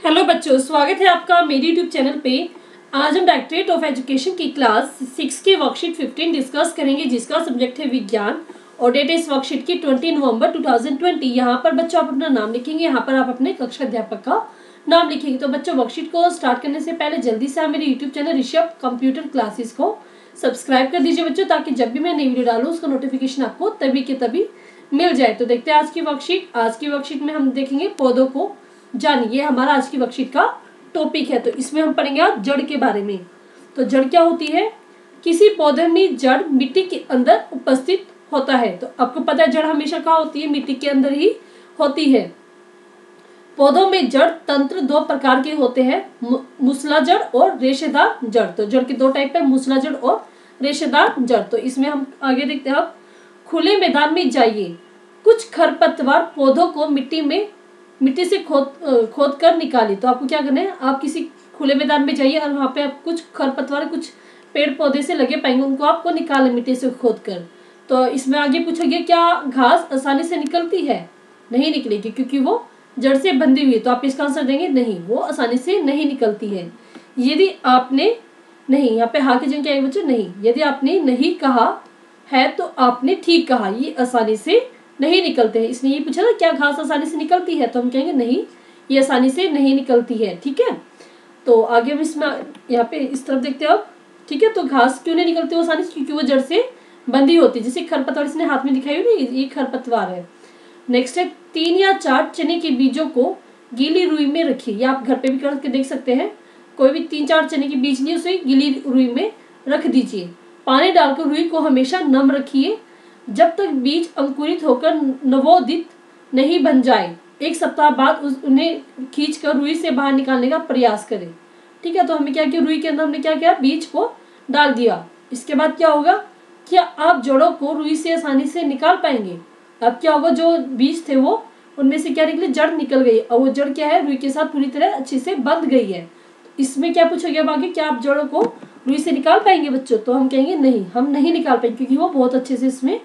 Hello बच्चों, स्वागत है आपका मेरे यूट्यूब चैनल पे। आज हम डायरेक्टरेट ऑफ एजुकेशन की क्लास 6 की वर्कशीट 15 डिस्कस करेंगे, जिसका सब्जेक्ट है विज्ञान और डेट है इस वर्कशीट की 20 नवंबर 2020। यहाँ पर बच्चों आप अपना नाम लिखेंगे, यहाँ पर आप अपने कक्षा अध्यापक का नाम लिखेंगे। तो बच्चों वर्कशीट को स्टार्ट करने से पहले जल्दी से आप मेरे YouTube channel Rishabh computer classes को सब्सक्राइब कर दीजिए बच्चों, ताकि जब भी मैं नई वीडियो डालूँ उसका नोटिफिकेशन आपको तभी के तभी मिल जाए। तो देखते हैं आज की वर्कशीट। आज की वर्कशीट में हम देखेंगे पौधों को जानिए, हमारा आज की वर्कशीट का टॉपिक है। तो इसमें हम पढ़ेंगे आज जड़ के बारे में। तो जड़ क्या होती है? किसी पौधे में जड़ मिट्टी के अंदर उपस्थित होता है। तो आपको पता है जड़ हमेशा कहाँ होती है? मिट्टी के अंदर ही होती है। पौधों में जड़ तंत्र दो प्रकार के होते हैं, मूसला जड़ और रेशेदार जड़। तो जड़ के दो टाइप है, मूसला जड़ और रेशेदार जड़। तो इसमें हम आगे देखते हैं। अब खुले मैदान में जाइए, कुछ खरपतवार पौधों को मिट्टी से खोद कर निकाली। तो आपको क्या करना है? आप किसी खुले मैदान में जाइए और वहाँ पे आप कुछ खरपतवार, कुछ पेड़ पौधे से लगे पाएंगे, उनको आपको निकालें मिट्टी से खोद कर। तो इसमें आगे पूछा गया, क्या घास आसानी से निकलती है? नहीं निकलेगी, क्योंकि वो जड़ से बंधी हुई है। तो आप इसका आंसर देंगे नहीं, वो आसानी से नहीं निकलती है। यदि आपने नहीं, यहाँ पे हाँ की जगह क्या है बच्चों? नहीं। यदि आपने नहीं कहा है तो आपने ठीक कहा, ये आसानी से नहीं निकलते हैं। इसने ये पूछा ना, क्या घास आसानी से निकलती है? तो हम कहेंगे नहीं, ये आसानी से नहीं निकलती है। ठीक है, तो आगे हम इसमें यहाँ पे इस तरफ देखते हैं अब। ठीक है, तो घास क्यों नहीं निकलती वो आसानी से? क्योंकि वो जड़ से बंधी होती है। जैसे खरपतवार इसने हाथ में दिखाई हुई ना, ये खरपतवार है। नेक्स्ट है, 3 या 4 चने के बीजों को गीली रुई में रखिए। ये आप घर पे भी करके देख सकते हैं। कोई भी 3-4 चने के बीज लिए उसे गीली रुई में रख दीजिए। पानी डालकर रुई को हमेशा नम रखिए जब तक बीज अंकुरित होकर नवोदित नहीं बन जाए। 1 सप्ताह बाद उन्हें खींचकर रुई से बाहर निकालने का प्रयास करें। ठीक है, तो हमें क्या किया? रुई के अंदर हमने क्या किया? बीज को डाल दिया। इसके बाद क्या होगा? क्या आप जड़ों को रुई से आसानी से निकाल पाएंगे? अब क्या होगा? जो बीज थे वो उनमें से क्या निकले? जड़ निकल गई, और वो जड़ क्या है? रुई के साथ पूरी तरह अच्छे से बंध गई है। इसमें क्या पूछा गया आगे? क्या आप जड़ों को रुई से निकाल पाएंगे बच्चों? तो हम कहेंगे नहीं, हम नहीं निकाल पाएंगे, क्योंकि वो बहुत अच्छे से इसमें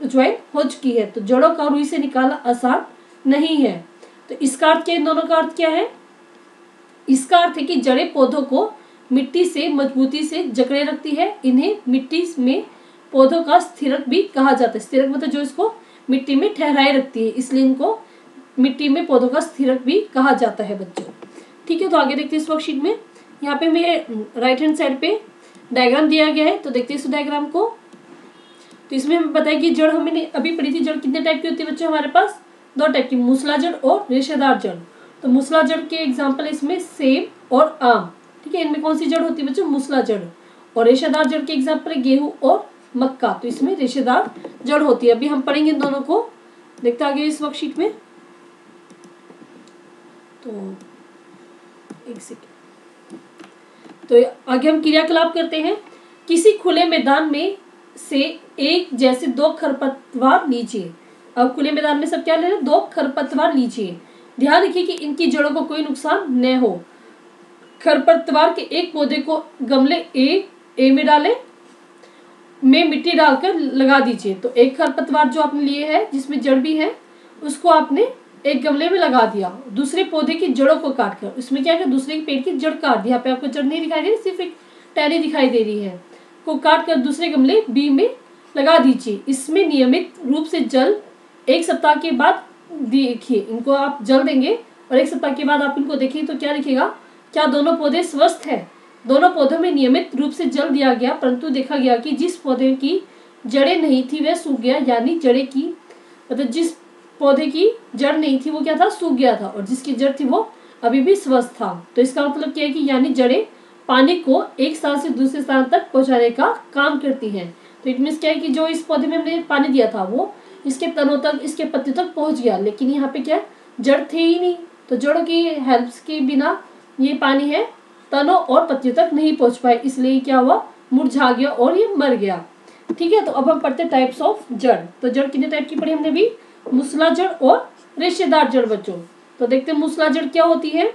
ज्वाइन हो चुकी है। तो जड़ों का रुई से निकालना आसान नहीं है। तो इसका अर्थ क्या है? इन दोनों का अर्थ क्या है? इसका अर्थ है कि जड़ें पौधों को मिट्टी से मजबूती से जकड़े रखती है। इन्हें मिट्टी में पौधों का स्थिरक भी कहा जाता है। स्थिरक मतलब जो इसको मिट्टी में ठहराए रखती है, इसलिए इनको मिट्टी में पौधों का स्थिरक भी कहा जाता है बच्चों। ठीक है, तो आगे देखते हैं इस वर्कशीट में। यहाँ पे मेरे राइट हैंड साइड पे डायग्राम दिया गया है। तो देखते हैं इस डायग्राम को। तो इसमें हमें पता है कि जड़ हमने अभी पढ़ी थी। जड़ कितने टाइप की होती है बच्चों? हमारे पास 2 टाइप की, मूसला जड़ और रेशेदार जड़। तो मूसला जड़ के एग्जाम्पल इसमें सेब और आम। ठीक है, इनमें कौन सी जड़ होती है बच्चों? मूसला जड़। और रेशेदार जड़ के एग्जाम्पल है गेहूं और मक्का। तो इसमें रेशेदार जड़ होती है। अभी हम पढ़ेंगे इन दोनों को। देखते आगे इस वर्कशीट में। तो एक सेकेंड, तो आगे हम क्रियाकलाप करते हैं। किसी खुले मैदान में से एक जैसे 2 खरपतवार लीजिए। अब खुले मैदान में सब क्या ले रहे हैं? 2 खरपतवार लीजिए। ध्यान रखिए कि इनकी जड़ों को कोई नुकसान न हो। खरपतवार के एक पौधे को गमले ए में डालें, में मिट्टी डालकर लगा दीजिए। तो एक खरपतवार जो आपने लिए है, जिसमें जड़ भी है, उसको आपने एक गमले में लगा दिया। दूसरे पौधे की जड़ों को काटकर, उसमें क्या है? दूसरे पेड़ की जड़ काट दी। यहाँ पे आपको जड़ नहीं दिखाई दे रही, सिर्फ एक टहनी दिखाई दे रही है। को काट कर दूसरे गमले बी में लगा दीजिए। इसमें नियमित रूप से जल 1 सप्ताह के बाद देखिए। इनको आप जल देंगे और 1 सप्ताह के बाद आप इनको देखिए तो क्या दिखेगा? क्या दोनों पौधे स्वस्थ है? दोनों पौधों में नियमित रूप से जल दिया गया, परंतु देखा गया कि जिस पौधे की जड़ें नहीं थी वह सूख गया। यानी जड़ें की मतलब जिस पौधे की जड़ नहीं थी वो क्या था? सूख गया था, और जिसकी जड़ थी वो अभी भी स्वस्थ था। तो इसका मतलब क्या है कि यानी जड़ें पानी को एक स्थान से दूसरे स्थान तक पहुंचाने का काम करती हैं। तो इट मीन्स क्या है कि जो इस पौधे में हमने पानी दिया था वो इसके तनों तक, इसके पत्ते तक पहुंच गया, लेकिन यहाँ पे क्या? जड़ थे ही नहीं। तो जड़ों की हेल्प के बिना ये पानी है तनों और पत्तियों तक नहीं पहुंच पाए, इसलिए क्या हुआ? मुरझा गया और ये मर गया। ठीक है, तो अब हम पढ़ते टाइप्स ऑफ जड़। तो जड़ कितने टाइप की पढ़ी हमने भी? मूसला जड़ और रेशेदार जड़ बच्चों। तो देखते हैं मूसला जड़ क्या होती है।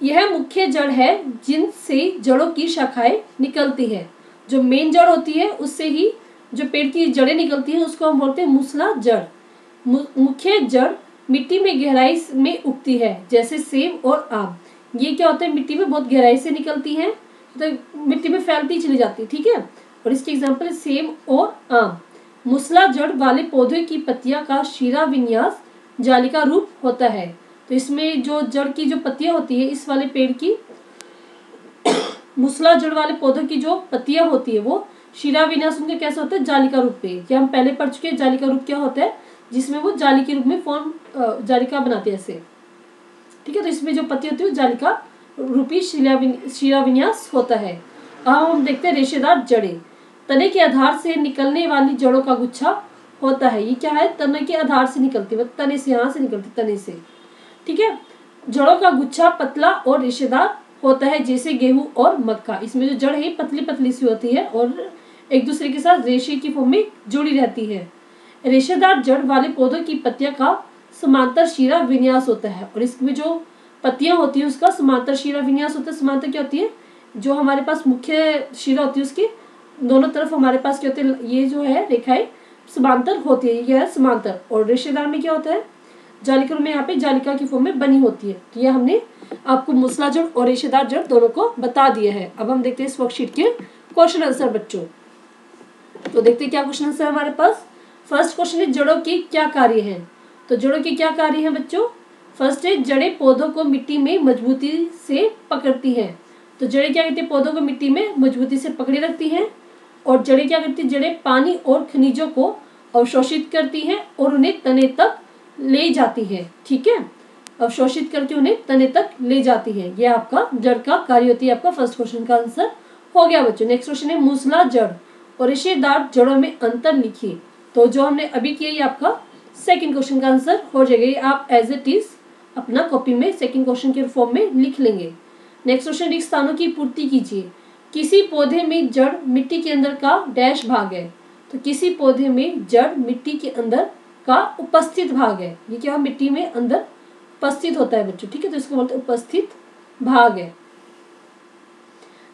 यह मुख्य जड़ है जिनसे जड़ों की शाखाएं निकलती है। जो मेन जड़ होती है उससे ही जो पेड़ की जड़ें निकलती हैं उसको हम बोलते हैं मूसला जड़। मुख्य जड़ मिट्टी में गहराई में उगती है, जैसे सेब और आम। ये क्या होता है, मिट्टी में बहुत गहराई से निकलती है, तो मिट्टी में फैलती चली जाती है, ठीक है। और इसके एग्जाम्पल है सेब और आम। मूसला जड़ वाले पौधे की पत्तियां का शिरा विन्यास जालिका रूप होता है। तो इसमें जो जड़ की जो पत्तियां होती है इस वाले पेड़ की, मूसला जड़ वाले पौधों की जो पत्तियां होती है वो शिरा विन्यास उनका कैसा होता है, जालिका रूप पे। ये हम पहले पढ़ चुके हैं, जालिका रूप क्या होता है, जिसमें वो जाली के रूप में फॉर्म जालिका बनाते हैं ऐसे, ठीक है। तो इसमें जो पत्ती होती है वो जालिका रूपी शिरा विन्यास होता है। अब हम देखते हैं रेशेदार जड़ें। तने के आधार से निकलने वाली जड़ों का गुच्छा होता है। ये क्या है, तने के आधार से निकलती है, तने से, यहाँ से निकलती, तने से, ठीक है। जड़ों का गुच्छा पतला और रेशेदार होता है, जैसे गेहूं और मक्का। इसमें जो जड़ है पतली पतली सी होती है और एक दूसरे के साथ रेशे की फॉर्म में जुड़ी रहती है। रेशेदार जड़ वाले पौधों की पत्तियां का समांतर शिरा विन्यास होता है, और इसमें जो पत्तियां होती है उसका समांतर शिरा विन्यास होता है। समांतर क्या होती है, जो हमारे पास मुख्य शिरा होती है उसकी दोनों तरफ हमारे पास क्या होते हैं, ये जो है रेखाएं समांतर होती है, ये है समांतर। और रेशेदार में क्या होता है, जालिका में यहाँ पे जालिका की फॉर्म में बनी होती है। तो ये हमने आपको मूसला जड़ और रेशेदार जड़ दोनों को बता दिया है। अब हम देखते हैं इस वर्कशीट के क्वेश्चन आंसर बच्चों। तो देखते हैं क्या क्वेश्चन आंसर हमारे पास। फर्स्ट क्वेश्चन है, जड़ों के क्या कार्य हैं। तो जड़ों के क्या कार्य हैं बच्चों। फर्स्ट है, जड़ें पौधों को मिट्टी में मजबूती से पकड़ती हैं। तो जड़ें क्या करती है, पौधों को मिट्टी में मजबूती से पकड़े रखती हैं। और जड़ें क्या करती है, जड़ें पानी और खनिजों को अवशोषित करती हैं और उन्हें तने तक ले जाती है, ठीक है। अवशोषित करके उन्हें तने तक ले जाती है, यह आपका जड़ का कार्य होती है। आपका फर्स्ट क्वेश्चन का आंसर हो गया बच्चों। नेक्स्ट क्वेश्चन है, मूसला जड़ और रेशेदार जड़ों में अंतर लिखिए। तो जो हमने अभी किया ये आपका सेकंड क्वेश्चन का आंसर हो जाएगा। ये आप एज इट इज अपना कॉपी में सेकंड क्वेश्चन के फॉर्म में लिख लेंगे। नेक्स्ट क्वेश्चन, रिक्त स्थानों की पूर्ति कीजिए। किसी पौधे में जड़ मिट्टी के अंदर का डैश भाग है। तो किसी पौधे में जड़ मिट्टी के अंदर का उपस्थित भाग है। ये क्या, मिट्टी में अंदर उपस्थित होता है बच्चों, ठीक है। तो इसको बोलते हैं उपस्थित भाग है।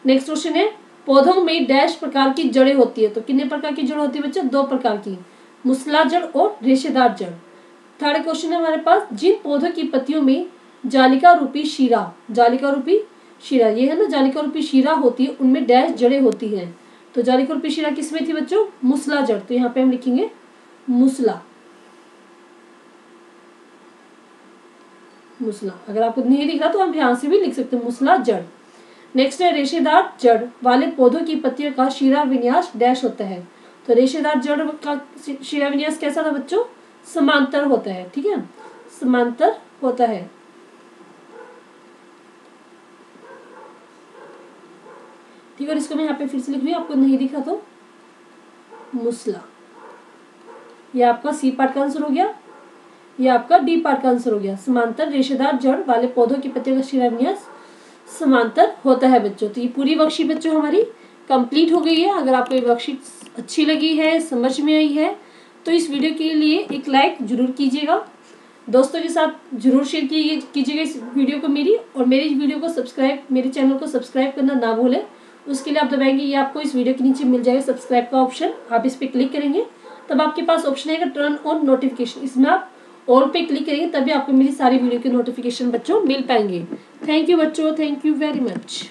नेक्स्ट क्वेश्चन है, पौधों में डैश प्रकार की जड़ें होती है। तो कितने प्रकार की जड़ होती है बच्चों, दो प्रकार की, मूसला जड़ और रेशेदार जड़। थर्ड क्वेश्चन है हमारे पास, जिन पौधों की पत्तियों में जालिका रूपी शिरा, जालिका रूपी शिरा ये है ना, जालिका रूपी शिरा होती है, उनमें डैश जड़ें होती हैं। तो जालिका रूपी शिरा किसमें थी बच्चों, मूसला जड़। तो यहाँ पे हम लिखेंगे मूसला, मूसला। अगर आपको नहीं दिख रहा तो हम यहाँ से भी लिख सकते हैं मूसला जड़। नेक्स्ट है, रेशेदार जड़ वाले पौधों की पत्तियों का शिरा विन्यास डैश होता है। तो रेशेदार जड़ का शिरा विन्यास कैसा था बच्चों, समांतर होता है, ठीक है, समांतर होता है। ठीक है, और इसको मैं यहाँ पे फिर से लिख रही हूँ, आपको नहीं दिखा तो मूसला। ये आपका सी पार्ट का आंसर हो गया, ये आपका डी पार्ट का आंसर हो गया। समांतर रेशेदार जड़ वाले पौधों की पत्तियों का शिरा विन्यास समांतर होता है बच्चों। तो ये पूरी वर्कशीट बच्चों हमारी कंप्लीट हो गई है। अगर आपको ये वर्कशीट अच्छी लगी है, समझ में आई है, तो इस वीडियो के लिए एक लाइक जरूर कीजिएगा, दोस्तों के साथ जरूर शेयर कीजिएगा इस वीडियो को मेरी, और मेरी वीडियो को सब्सक्राइब, मेरे चैनल को सब्सक्राइब करना ना भूलें। उसके लिए आप दबाएंगे, ये आपको इस वीडियो के नीचे मिल जाएगा सब्सक्राइब का ऑप्शन, आप इस पर क्लिक करेंगे तब आपके पास ऑप्शन आएगा टर्न ऑन नोटिफिकेशन, इसमें आप ऑल पे क्लिक करेंगे तभी आपको मेरी सारी वीडियो के नोटिफिकेशन बच्चों मिल पाएंगे। थैंक यू बच्चों, थैंक यू वेरी मच।